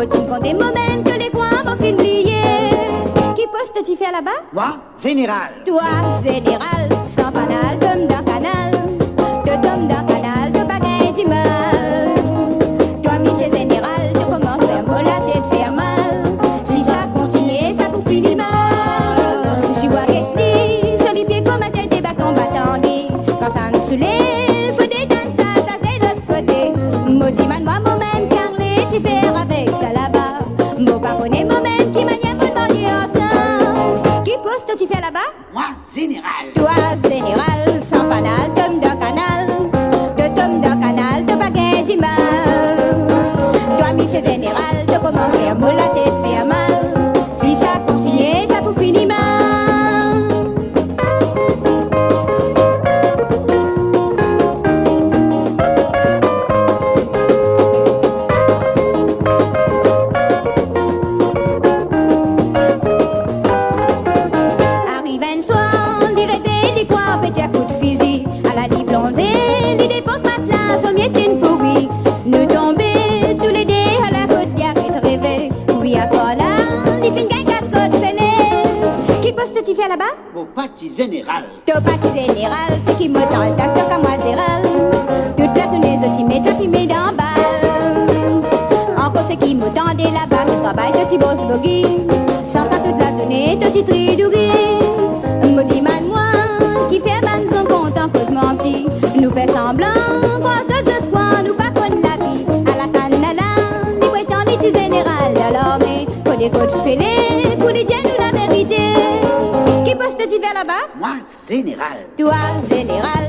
Faut-il compter moi-même que les coins vont finir? Qui poste-tu fais là-bas? Moi, général. Toi, général, sans fanal, d'homme d'un canal. De d'homme d'un canal, de bagaille du mal. Toi, monsieur général, tu commences à faire mal, la tête faire mal. Si ça continue, ça vous finit mal. Je vois qu'être lit, sur les pieds comme un tête des bâtons battant. Quand ça nous soulève, faut détendre ça, ça c'est l'autre côté. Maudit man, moi-même, car les tu faire avec ça là-bas. Bon, pas connaître moi-même qui m'a dit mon marié ensemble. Qui poste tu fais là-bas? Moi, général. Toi, général, sans fanal, d'homme d'un canal. De d'homme d'un canal, de bagaille du mal. Toi, monsieur général, de commencer à moule la tête faire mal. Si ça continue, ça vous finit mal. Arrive un soir, des rêves, des quoi, petit coup de fusil. À la lit bronzée, des défenses matelas, son miétine pourrie. Nous tomber, tous les deux à la côte, y'a qu'à te rêver. Oui, à soir là, les fins gagne quatre côtes fêlées. Qui poste tu fais là-bas? Mon parti général. Ton parti général, c'est qui me tend le tacteur comme moi zéral. Toute la journée, tu mets la fumée dans balle. Encore c'est qui me tendait là-bas, tu travailles, que tu bosses boggy. Sans ça toute la journée, tu tridouris. Me dis man moi, qui fait ban son compte en cause menti. Nous fait semblant, croise de quoi, nous pas connaître la vie. À la sanana, les prétendent les petits général. Alors mais, faut des côtes fêlées, pour les dire nous la vérité. Qui poste tu fais là-bas? Moi, général. Toi, général.